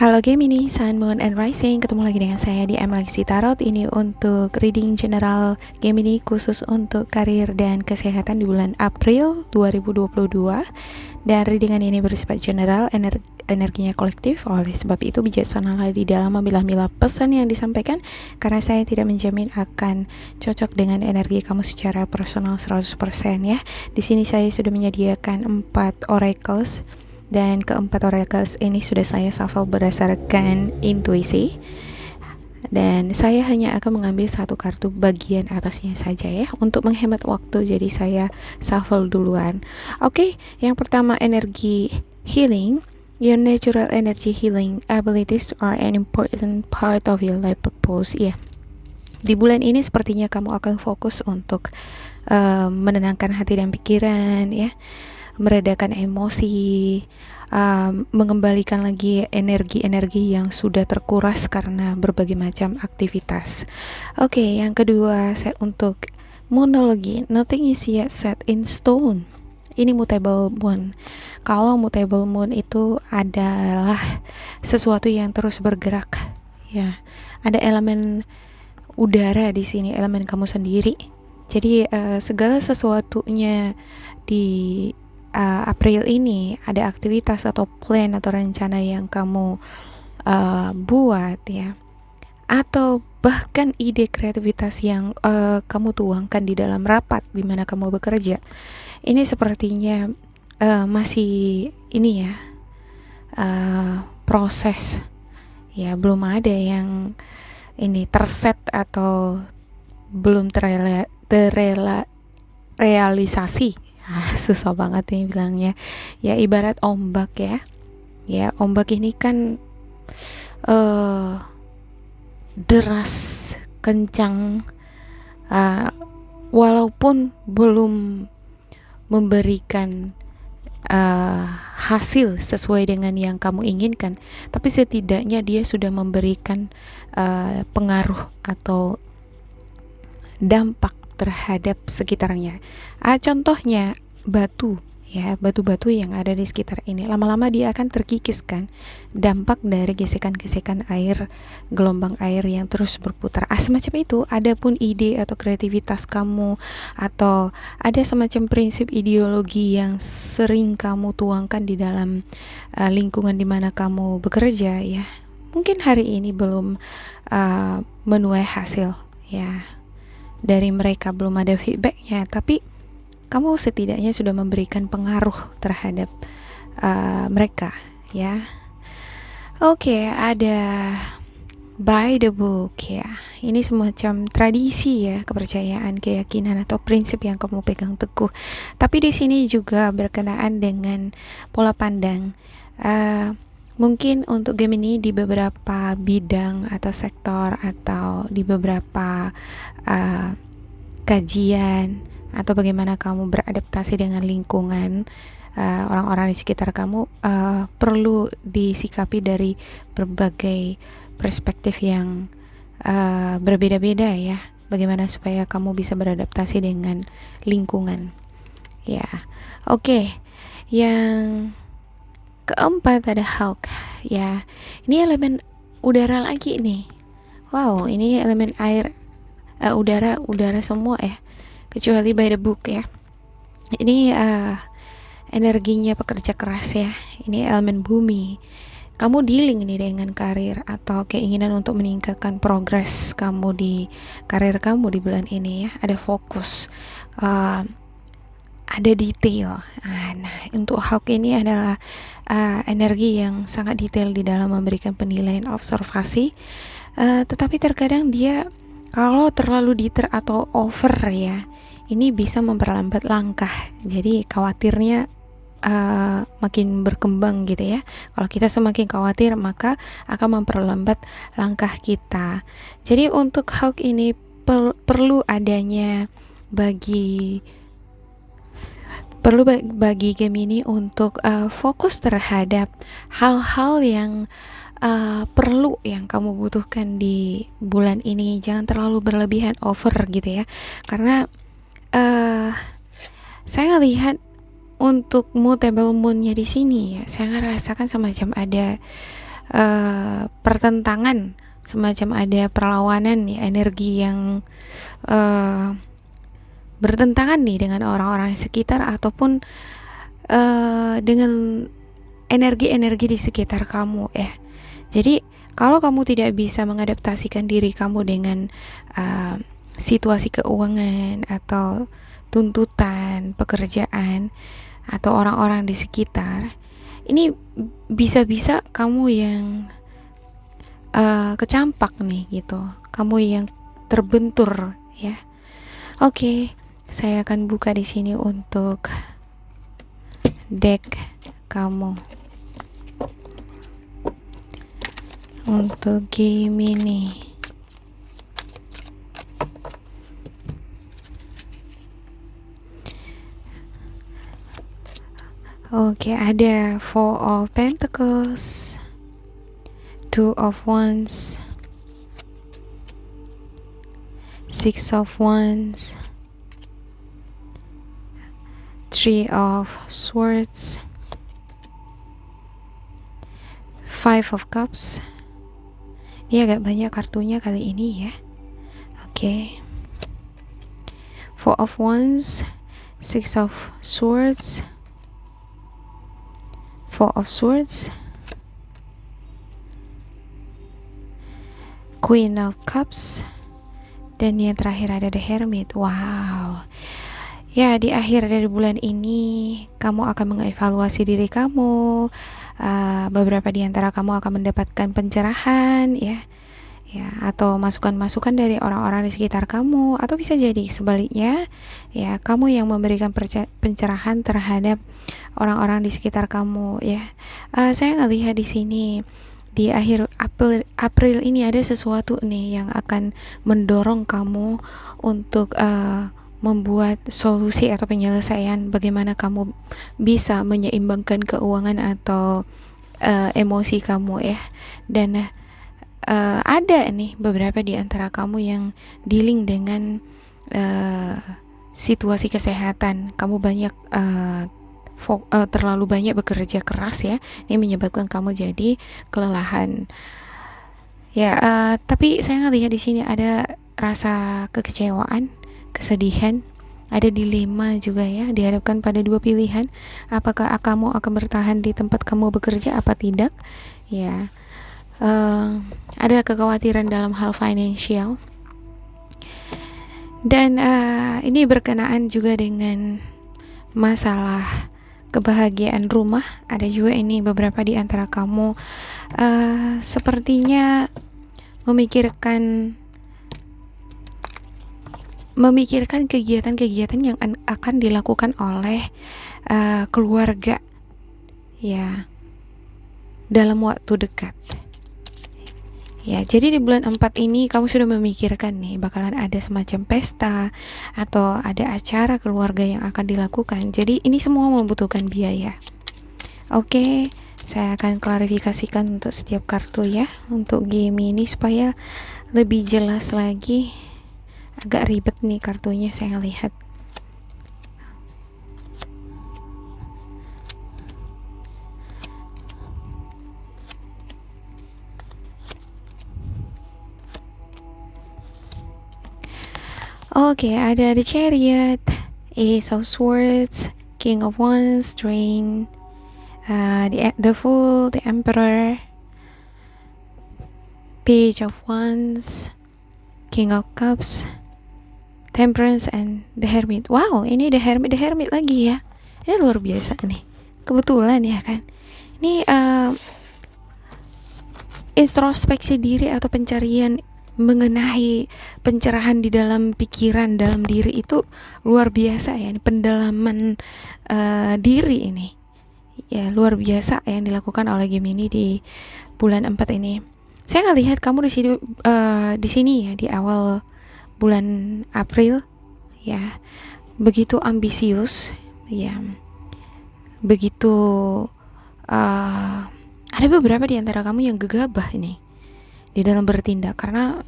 Halo Gemini, Sun, Moon, and Rising. Ketemu lagi dengan saya di MLXC Tarot. Ini untuk reading general Gemini khusus untuk karir dan kesehatan di bulan April 2022. Dan readingan ini bersifat general, energinya kolektif. Oleh sebab itu bijaksanalah di dalam memilah-milah pesan yang disampaikan, karena saya tidak menjamin akan cocok dengan energi kamu secara personal 100% ya. Di sini saya sudah menyediakan 4 oracles. Dan keempat oracles ini sudah saya shuffle berdasarkan intuisi. Dan saya hanya akan mengambil satu kartu bagian atasnya saja ya, untuk menghemat waktu, jadi saya shuffle duluan. Oke, yang pertama energi healing. Your natural energy healing abilities are an important part of your life purpose. Ya, di bulan ini sepertinya kamu akan fokus untuk menenangkan hati dan pikiran ya, meredakan emosi, mengembalikan lagi energi-energi yang sudah terkuras karena berbagai macam aktivitas. Oke, yang kedua untuk monologi, nothing is yet set in stone. Ini mutable moon. Kalau mutable moon itu adalah sesuatu yang terus bergerak ya. Ada elemen udara di sini, elemen kamu sendiri. Jadi segala sesuatunya di April ini ada aktivitas atau plan atau rencana yang kamu buat ya, atau bahkan ide kreativitas yang kamu tuangkan di dalam rapat di mana kamu bekerja. Ini sepertinya masih ini ya, proses ya, belum ada yang ini terset atau belum terrealisasi. Susah banget nih bilangnya ya, ibarat ombak ya. Ya, ombak ini kan deras, kencang, walaupun belum memberikan hasil sesuai dengan yang kamu inginkan, tapi setidaknya dia sudah memberikan pengaruh atau dampak terhadap sekitarnya. Contohnya batu ya, batu-batu yang ada di sekitar ini lama-lama dia akan terkikis kan, dampak dari gesekan-gesekan air, gelombang air yang terus berputar. Semacam itu. Adapun ide atau kreativitas kamu, atau ada semacam prinsip ideologi yang sering kamu tuangkan di dalam lingkungan di mana kamu bekerja ya, mungkin hari ini belum menuai hasil ya, dari mereka belum ada feedbacknya, tapi kamu setidaknya sudah memberikan pengaruh terhadap mereka ya. Oke, ada by the book ya. Ini semacam tradisi ya, kepercayaan, keyakinan atau prinsip yang kamu pegang teguh. Tapi di sini juga berkenaan dengan pola pandang. Mungkin untuk Gemini di beberapa bidang atau sektor, atau di beberapa kajian, atau bagaimana kamu beradaptasi dengan lingkungan, orang-orang di sekitar kamu perlu disikapi dari berbagai perspektif yang berbeda-beda ya. Bagaimana supaya kamu bisa beradaptasi dengan lingkungan ya. Oke, yang keempat ada Hulk ya. Ini elemen udara lagi nih. Wow, ini elemen air, udara semua ya, kecuali by the book ya. Ini energinya pekerja keras ya. Ini elemen bumi. Kamu dealing nih dengan karir atau keinginan untuk meningkatkan progres kamu di karir kamu di bulan ini ya. Ada fokus, ada detail. Nah, untuk Hawk ini adalah energi yang sangat detail di dalam memberikan penilaian observasi, tetapi terkadang dia kalau terlalu detail atau over ya, ini bisa memperlambat langkah. Jadi khawatirnya makin berkembang gitu ya. Kalau kita semakin khawatir, maka akan memperlambat langkah kita. Jadi untuk Hawk ini perlu adanya bagi Gemini untuk fokus terhadap hal-hal yang perlu, yang kamu butuhkan di bulan ini. Jangan terlalu berlebihan, over gitu ya. Karena saya lihat untuk mutable moonnya di sini ya, saya ngerasakan semacam ada pertentangan, semacam ada perlawanan ya, energi yang bertentangan nih dengan orang-orang sekitar ataupun dengan energi-energi di sekitar kamu ya. Jadi kalau kamu tidak bisa mengadaptasikan diri kamu dengan situasi keuangan atau tuntutan pekerjaan atau orang-orang di sekitar, ini bisa-bisa kamu yang kecampak nih gitu, kamu yang terbentur ya. Oke, saya akan buka di sini untuk deck kamu untuk game ini. Oke, ada Four of Pentacles, Two of Wands, Six of Wands, Three of Swords, Five of Cups. Ini agak banyak kartunya kali ini ya. Oke. Four of Wands, Six of Swords, Four of Swords, Queen of Cups, dan yang terakhir ada The Hermit. Wow. Ya, di akhir dari bulan ini kamu akan mengevaluasi diri kamu. Beberapa di antara kamu akan mendapatkan pencerahan ya, atau masukan-masukan dari orang-orang di sekitar kamu, atau bisa jadi sebaliknya ya, kamu yang memberikan pencerahan terhadap orang-orang di sekitar kamu ya. Saya ngelihat di sini di akhir April ini ada sesuatu nih yang akan mendorong kamu untuk membuat solusi atau penyelesaian bagaimana kamu bisa menyeimbangkan keuangan atau emosi kamu ya. Dan ada nih beberapa di antara kamu yang dealing dengan situasi kesehatan. Kamu banyak terlalu banyak bekerja keras ya, ini menyebabkan kamu jadi kelelahan ya. Tapi saya ngelihat di sini ada rasa kekecewaan, kesedihan, ada dilema juga ya, dihadapkan pada dua pilihan, apakah kamu akan bertahan di tempat kamu bekerja apa tidak ya. Ada kekhawatiran dalam hal financial, dan ini berkenaan juga dengan masalah kebahagiaan rumah. Ada juga ini beberapa di antara kamu sepertinya memikirkan kegiatan-kegiatan yang akan dilakukan oleh keluarga ya dalam waktu dekat ya. Jadi di bulan 4 ini kamu sudah memikirkan nih bakalan ada semacam pesta atau ada acara keluarga yang akan dilakukan. Jadi ini semua membutuhkan biaya. Oke, saya akan klarifikasikan untuk setiap kartu ya untuk game ini supaya lebih jelas lagi. Agak ribet nih kartunya saya lihat. Oke, ada The Chariot, Ace of Swords, King of Wands, Drain, the Fool, the Emperor, Page of Wands, King of Cups, Temperance, and the Hermit. Wow, ini the Hermit lagi ya. Ini luar biasa nih. Kebetulan ya kan. Ini introspeksi diri atau pencarian mengenai pencerahan di dalam pikiran, dalam diri itu luar biasa ya. Pendalaman diri ini ya luar biasa yang dilakukan oleh game ini di bulan 4 ini. Saya ngelihat kamu di sini ya di awal bulan April ya, begitu ambisius ya, begitu ada beberapa di antara kamu yang gegabah ini di dalam bertindak karena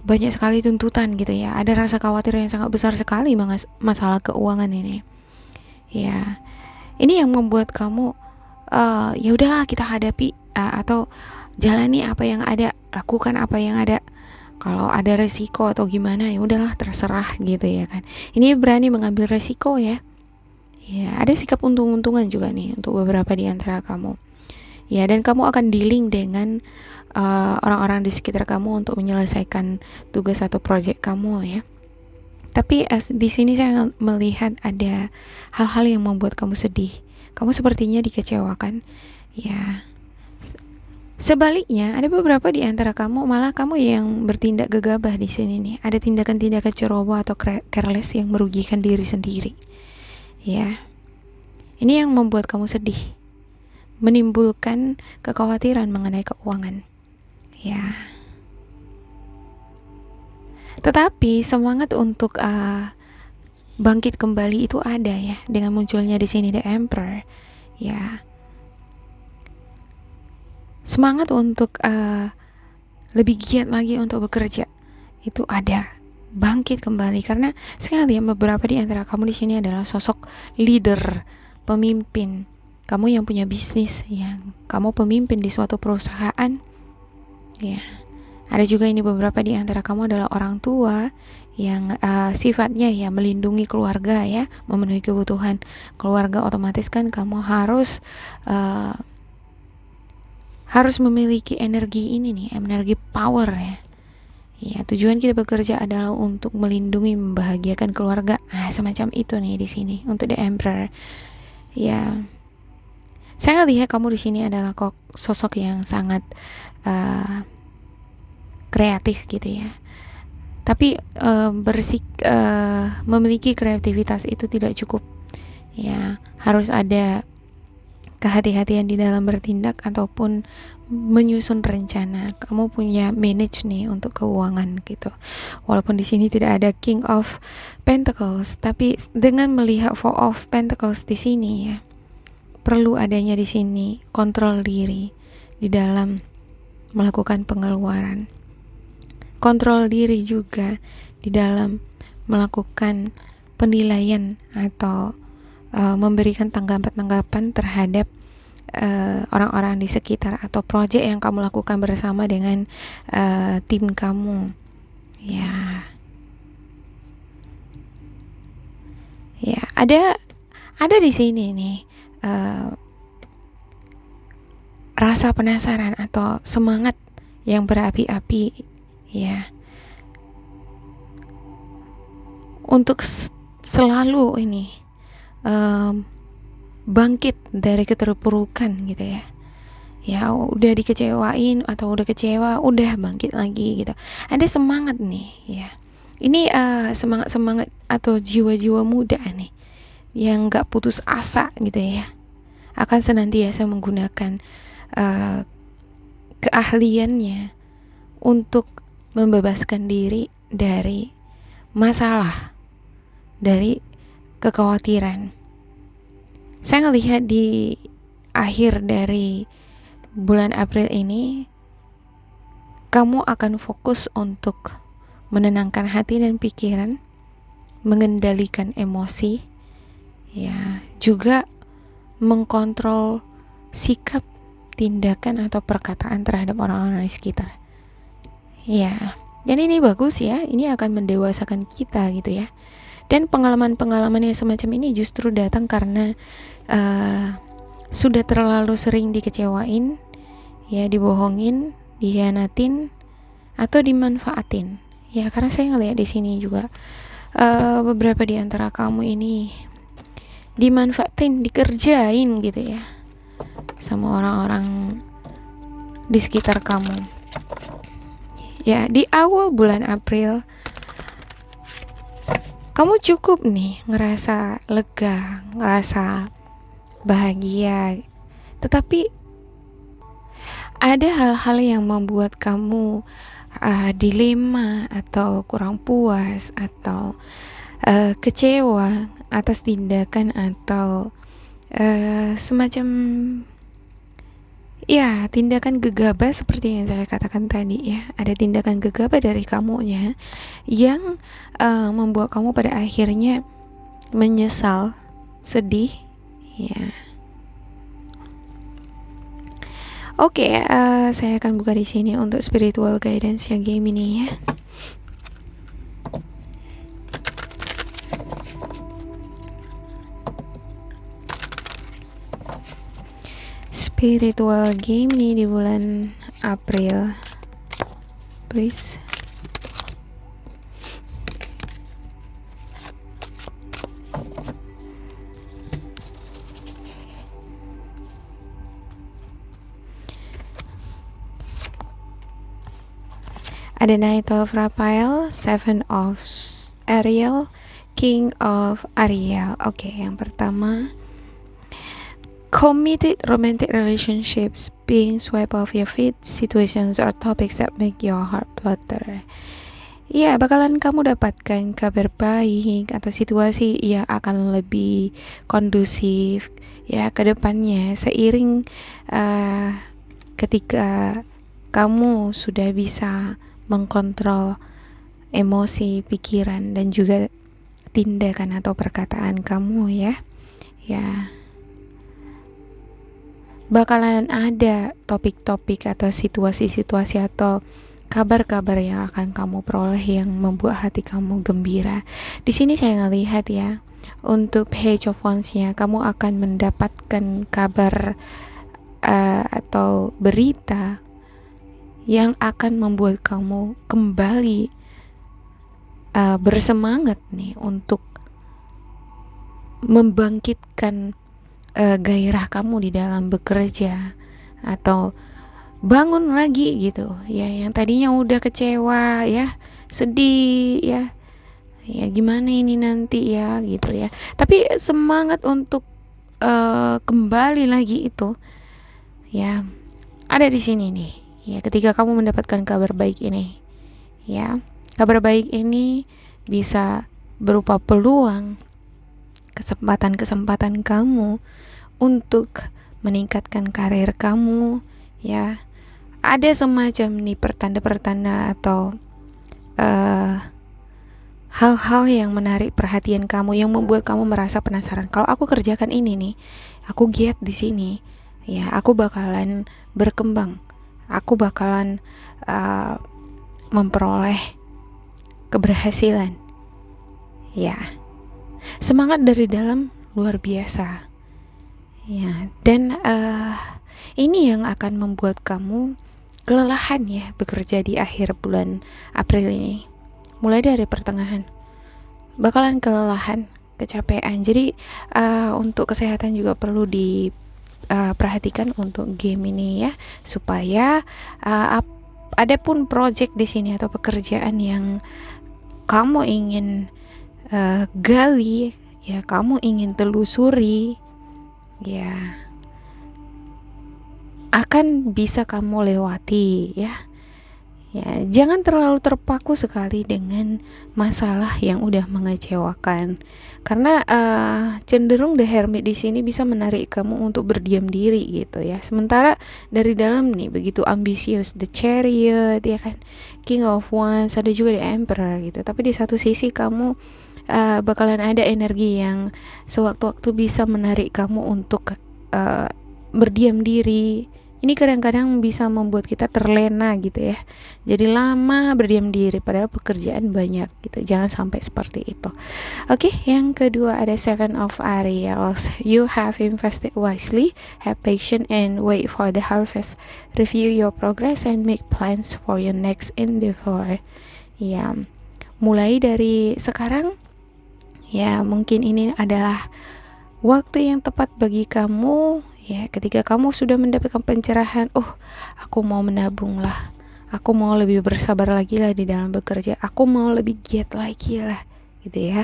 banyak sekali tuntutan gitu ya. Ada rasa khawatir yang sangat besar sekali masalah keuangan ini ya. Ini yang membuat kamu ya udahlah kita hadapi atau jalani apa yang ada, lakukan apa yang ada. Kalau ada resiko atau gimana, ya udahlah, terserah gitu ya kan. Ini berani mengambil resiko ya. Ya, ada sikap untung-untungan juga nih untuk beberapa di antara kamu. Ya, dan kamu akan dealing dengan orang-orang di sekitar kamu untuk menyelesaikan tugas atau proyek kamu ya. Tapi di sini saya melihat ada hal-hal yang membuat kamu sedih. Kamu sepertinya dikecewakan. Ya. Sebaliknya, ada beberapa di antara kamu malah kamu yang bertindak gegabah di sini nih. Ada tindakan-tindakan ceroboh atau careless yang merugikan diri sendiri. Ya. Ini yang membuat kamu sedih. Menimbulkan kekhawatiran mengenai keuangan. Ya. Tetapi semangat untuk bangkit kembali itu ada ya, dengan munculnya di sini The Emperor. Ya. Semangat untuk lebih giat lagi untuk bekerja itu ada, bangkit kembali, karena sekali ya, beberapa di antara kamu di sini adalah sosok leader, pemimpin. Kamu yang punya bisnis, yang kamu pemimpin di suatu perusahaan. Ya. Ada juga ini beberapa di antara kamu adalah orang tua yang sifatnya ya melindungi keluarga ya, memenuhi kebutuhan keluarga. Otomatis kan kamu harus memiliki energi ini nih, energi power ya. Ya, tujuan kita bekerja adalah untuk melindungi, membahagiakan keluarga. Semacam itu nih di sini untuk The Emperor. Ya. Saya lihat kamu di sini adalah sosok yang sangat kreatif gitu ya. Tapi memiliki kreativitas itu tidak cukup. Ya, harus ada kehati-hatian di dalam bertindak ataupun menyusun rencana. Kamu punya manage nih untuk keuangan gitu. Walaupun di sini tidak ada King of Pentacles, tapi dengan melihat Four of Pentacles di sini ya, perlu adanya di sini kontrol diri di dalam melakukan pengeluaran. Kontrol diri juga di dalam melakukan penilaian atau memberikan tanggapan-tanggapan terhadap orang-orang di sekitar atau proyek yang kamu lakukan bersama dengan tim kamu. Ya, ada di sini nih rasa penasaran atau semangat yang berapi-api ya, untuk selalu ini bangkit dari keterpurukan gitu ya. Ya, udah dikecewain atau udah kecewa, udah bangkit lagi gitu. Ada semangat nih ya. Ini semangat atau jiwa-jiwa muda nih yang gak putus asa gitu ya, akan senantiasa menggunakan keahliannya untuk membebaskan diri dari masalah, dari kekhawatiran. Saya ngelihat di akhir dari bulan April ini, kamu akan fokus untuk menenangkan hati dan pikiran, mengendalikan emosi, ya, juga mengkontrol sikap, tindakan atau perkataan terhadap orang-orang di sekitar. Ya, jadi ini bagus ya, ini akan mendewasakan kita gitu ya. Dan pengalaman-pengalaman yang semacam ini justru datang karena sudah terlalu sering dikecewain, ya, dibohongin, dihianatin, atau dimanfaatin. Ya, karena saya ngelihat di sini juga beberapa di antara kamu ini dimanfaatin, dikerjain gitu ya, sama orang-orang di sekitar kamu. Ya, di awal bulan April kamu cukup nih ngerasa lega, ngerasa bahagia. Tetapi ada hal-hal yang membuat kamu dilema atau kurang puas atau kecewa atas tindakan atau semacam ya, tindakan gegabah seperti yang saya katakan tadi ya. Ada tindakan gegabah dari kamunya yang membuat kamu pada akhirnya menyesal, sedih ya. Oke, saya akan buka di sini untuk spiritual guidance yang game ini ya. Spiritual game ini di bulan April, please. Ada Knight of Raphael, Seven of Ariel, King of Ariel. Oke, yang pertama, committed romantic relationships being swept off your feet, situations or topics that make your heart flutter. Ya, bakalan kamu dapatkan kabar baik atau situasi yang akan lebih kondusif ya ke depannya seiring ketika kamu sudah bisa mengkontrol emosi, pikiran dan juga tindakan atau perkataan kamu ya. Ya. Bakalan ada topik-topik atau situasi-situasi atau kabar-kabar yang akan kamu peroleh yang membuat hati kamu gembira. Di sini saya ngelihat ya, untuk Page of Wands-nya kamu akan mendapatkan kabar atau berita yang akan membuat kamu kembali bersemangat nih untuk membangkitkan gairah kamu di dalam bekerja atau bangun lagi gitu ya, yang tadinya udah kecewa ya, sedih ya gimana ini nanti ya gitu ya, tapi semangat untuk kembali lagi itu ya ada di sini nih ya, ketika kamu mendapatkan kabar baik ini ya. Kabar baik ini bisa berupa peluang, kesempatan-kesempatan kamu untuk meningkatkan karir kamu ya. Ada semacam nih pertanda-pertanda atau hal-hal yang menarik perhatian kamu yang membuat kamu merasa penasaran. Kalau aku kerjakan ini nih, aku giat di sini ya, aku bakalan berkembang, aku bakalan memperoleh keberhasilan ya. Semangat dari dalam luar biasa ya, dan ini yang akan membuat kamu kelelahan ya bekerja di akhir bulan April ini. Mulai dari pertengahan bakalan kelelahan, kecapean. Jadi untuk kesehatan juga perlu diperhatikan untuk game ini ya, supaya ada pun project di sini atau pekerjaan yang kamu ingin gali ya, kamu ingin telusuri ya, akan bisa kamu lewati ya. Ya, jangan terlalu terpaku sekali dengan masalah yang udah mengecewakan, karena cenderung The Hermit di sini bisa menarik kamu untuk berdiam diri gitu ya. Sementara dari dalam nih begitu ambisius, The Chariot ya kan, King of Wands, ada juga The Emperor gitu. Tapi di satu sisi kamu bakalan ada energi yang sewaktu-waktu bisa menarik kamu untuk berdiam diri. Ini kadang-kadang bisa membuat kita terlena gitu ya, jadi lama berdiam diri padahal pekerjaan banyak gitu. Jangan sampai seperti itu. Oke, yang kedua ada Seven of Ariels. You have invested wisely, have patience and wait for the harvest. Review your progress and make plans for your next endeavor. Ya, mulai dari sekarang ya, mungkin ini adalah waktu yang tepat bagi kamu ya, ketika kamu sudah mendapatkan pencerahan, aku mau menabung lah, aku mau lebih bersabar lagi lah di dalam bekerja, aku mau lebih giat lagi lah gitu ya.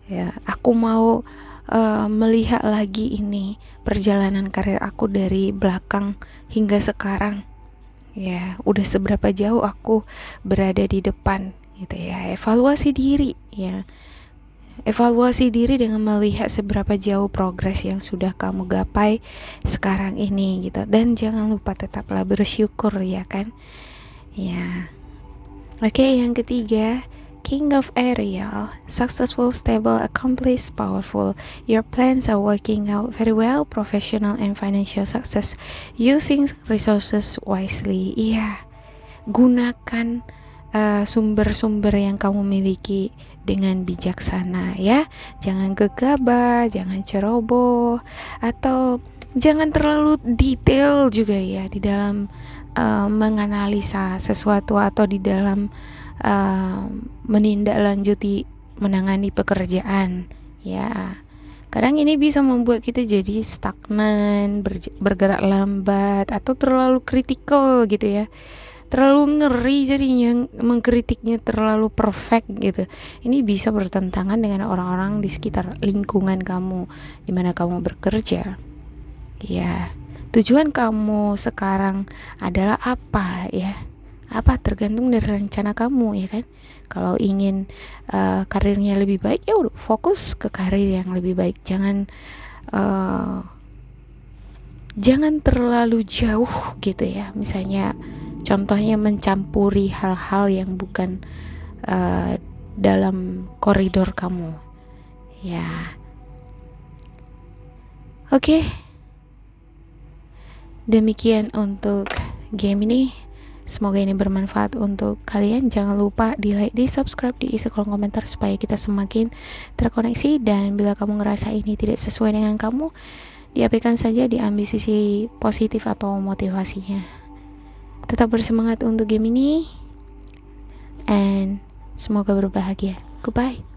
Ya, aku mau melihat lagi ini perjalanan karir aku dari belakang hingga sekarang. Ya, udah seberapa jauh aku berada di depan gitu ya. Evaluasi diri ya. Evaluasi diri dengan melihat seberapa jauh progres yang sudah kamu gapai sekarang ini gitu. Dan jangan lupa tetaplah bersyukur ya kan. Ya. Oke, yang ketiga, King of Ariel, successful, stable, accomplished, powerful. Your plans are working out very well, professional and financial success, using resources wisely. Iya, gunakan sumber-sumber yang kamu miliki dengan bijaksana ya. Jangan gegabah, jangan ceroboh, atau jangan terlalu detail juga ya di dalam menganalisa sesuatu atau di dalam menindaklanjuti menangani pekerjaan ya. Kadang ini bisa membuat kita jadi stagnan, bergerak lambat, atau terlalu kritikal gitu ya, terlalu ngeri jadinya, mengkritiknya terlalu perfect gitu. Ini bisa bertentangan dengan orang-orang di sekitar lingkungan kamu di mana kamu bekerja ya. Tujuan kamu sekarang adalah apa ya? Apa tergantung dari rencana kamu ya kan. Kalau ingin karirnya lebih baik, ya udah fokus ke karir yang lebih baik. Jangan terlalu jauh gitu ya. Misalnya contohnya mencampuri hal-hal yang bukan dalam koridor kamu ya. Oke. Demikian untuk game ini. Semoga ini bermanfaat untuk kalian. Jangan lupa di like, di subscribe, diisi kolom komentar supaya kita semakin terkoneksi. Dan bila kamu ngerasa ini tidak sesuai dengan kamu, diabaikan saja, diambil sisi positif atau motivasinya. Tetap bersemangat untuk game ini, and semoga berbahagia. Goodbye.